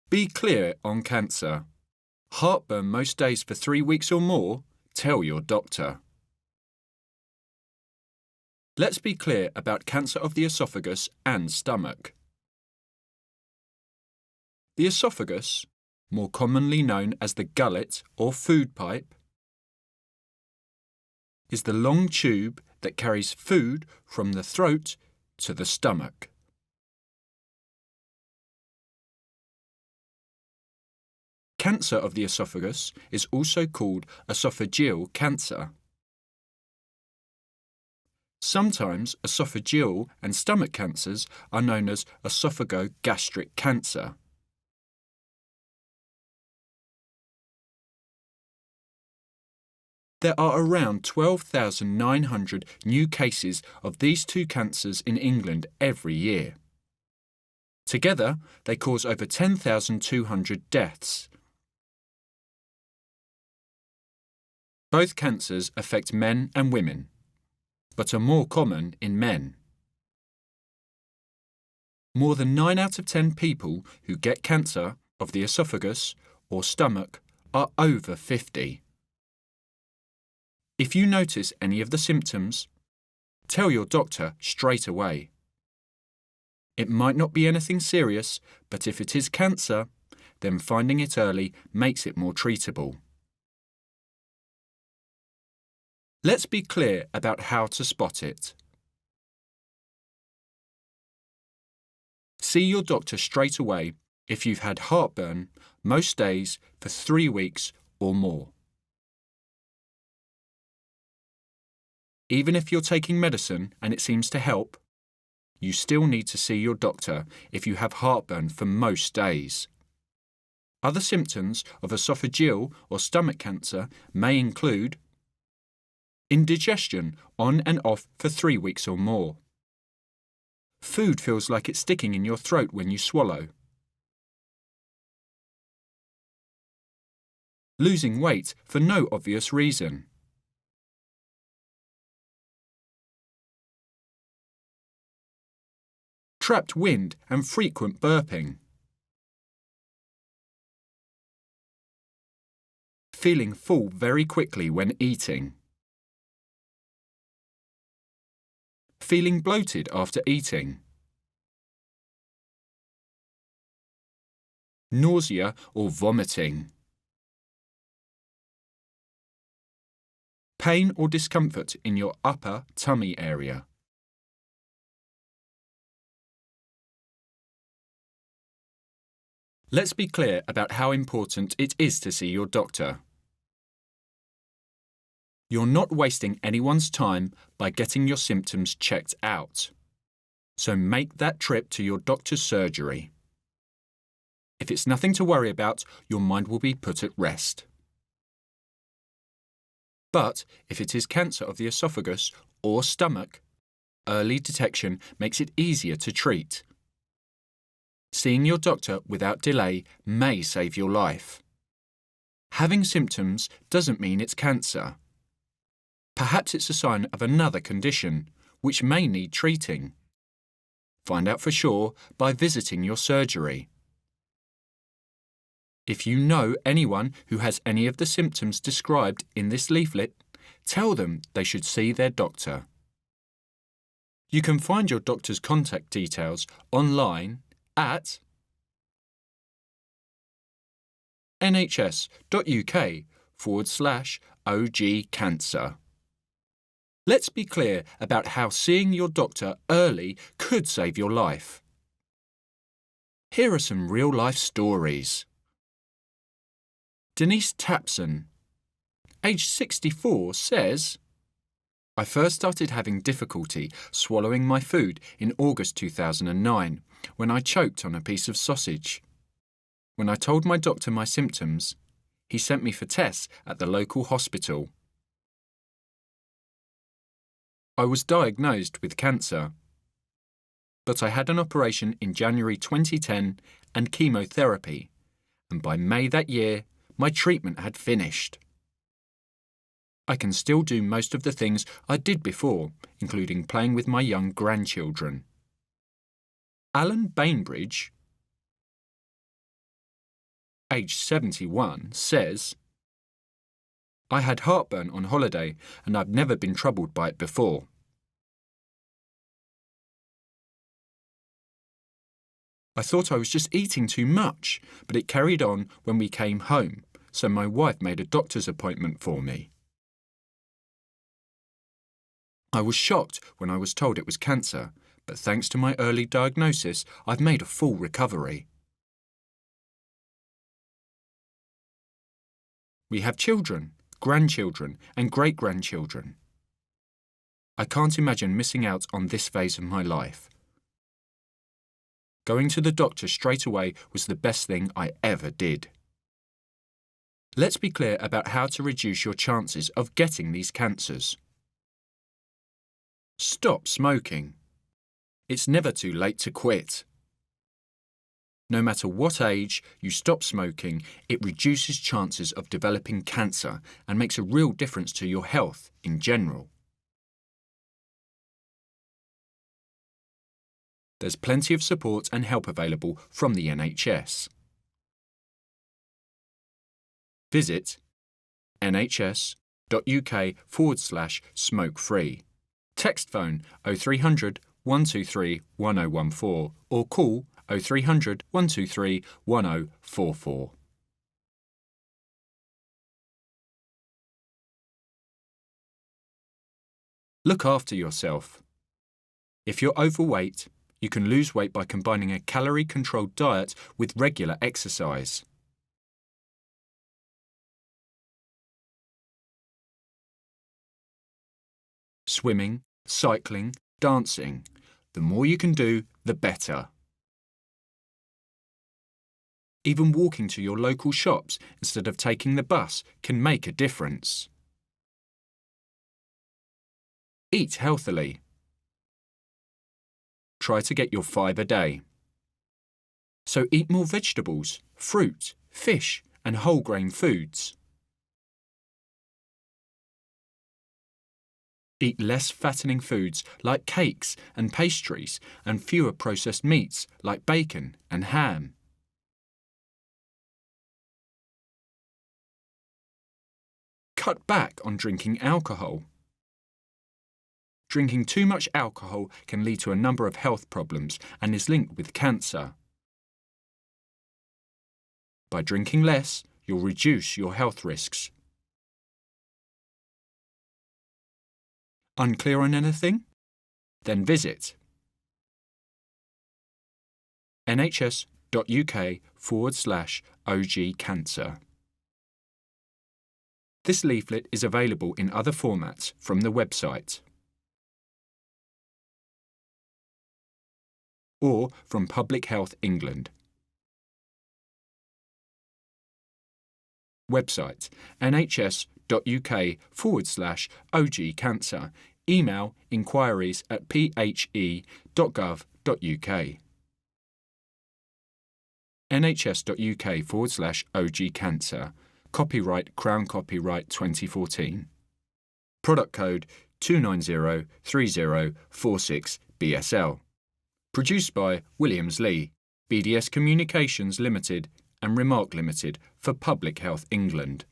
Be clear on cancer. Heartburn most days for 3 weeks or more? Tell your doctor. Let's be clear about cancer of the esophagus and stomach. The esophagus, more commonly known as the gullet or food pipe, is the long tube that carries food from the throat to the stomach. Cancer of the esophagus is also called esophageal cancer. Sometimes esophageal and stomach cancers are known as esophagogastric cancer. There are around 12,900 new cases of these two cancers in England every year. Together, they cause over 10,200 deaths. Both cancers affect men and women, but are more common in men. More than 9 out of 10 people who get cancer of the esophagus or stomach are over 50. If you notice any of the symptoms, tell your doctor straight away. It might not be anything serious, but if it is cancer, then finding it early makes it more treatable. Let's be clear about how to spot it. See your doctor straight away if you've had heartburn most days for 3 weeks or more. Even if you're taking medicine and it seems to help, you still need to see your doctor if you have heartburn for most days. Other symptoms of esophageal or stomach cancer may include indigestion on and off for 3 weeks or more. Food feels like it's sticking in your throat when you swallow. Losing weight for no obvious reason. Trapped wind and frequent burping. Feeling full very quickly when eating. Feeling bloated after eating. Nausea or vomiting. Pain or discomfort in your upper tummy area. Let's be clear about how important it is to see your doctor. You're not wasting anyone's time by getting your symptoms checked out. So make that trip to your doctor's surgery. If it's nothing to worry about, your mind will be put at rest. But if it is cancer of the esophagus or stomach, early detection makes it easier to treat. Seeing your doctor without delay may save your life. Having symptoms doesn't mean it's cancer. Perhaps it's a sign of another condition, which may need treating. Find out for sure by visiting your surgery. If you know anyone who has any of the symptoms described in this leaflet, tell them they should see their doctor. You can find your doctor's contact details online at nhs.uk/OG cancer. Let's be clear about how seeing your doctor early could save your life. Here are some real-life stories. Denise Tapson, aged 64, says, I first started having difficulty swallowing my food in August 2009 when I choked on a piece of sausage. When I told my doctor my symptoms, he sent me for tests at the local hospital. I was diagnosed with cancer, but I had an operation in January 2010 and chemotherapy, and by May that year, my treatment had finished. I can still do most of the things I did before, including playing with my young grandchildren. Alan Bainbridge, aged 71, says, "I had heartburn on holiday and I've never been troubled by it before. I thought I was just eating too much, but it carried on when we came home, so my wife made a doctor's appointment for me. I was shocked when I was told it was cancer, but thanks to my early diagnosis, I've made a full recovery. We have children, grandchildren, and great-grandchildren. I can't imagine missing out on this phase of my life. Going to the doctor straight away was the best thing I ever did." Let's be clear about how to reduce your chances of getting these cancers. Stop smoking. It's never too late to quit. No matter what age you stop smoking, it reduces chances of developing cancer and makes a real difference to your health in general. There's plenty of support and help available from the NHS. Visit nhs.uk/smoke-free. Text phone 0300 123 1014 or call 0300 123 1044. Look after yourself. If you're overweight, you can lose weight by combining a calorie-controlled diet with regular exercise. Swimming, cycling, dancing. The more you can do, the better. Even walking to your local shops instead of taking the bus can make a difference. Eat healthily. Try to get your 5 a day. So eat more vegetables, fruit, fish, and whole grain foods. Eat less fattening foods like cakes and pastries and fewer processed meats like bacon and ham. Cut back on drinking alcohol. Drinking too much alcohol can lead to a number of health problems and is linked with cancer. By drinking less, you'll reduce your health risks. Unclear on anything? Then visit nhs.uk/OG cancer. This leaflet is available in other formats from the website or from Public Health England. Website nhs.uk/OG cancer. Email inquiries@phe.gov.uk. nhs.uk/OG cancer. Copyright Crown Copyright 2014. Product code 2903046 BSL. Produced by Williams Lee, BDS Communications Limited and Remark Limited for Public Health England.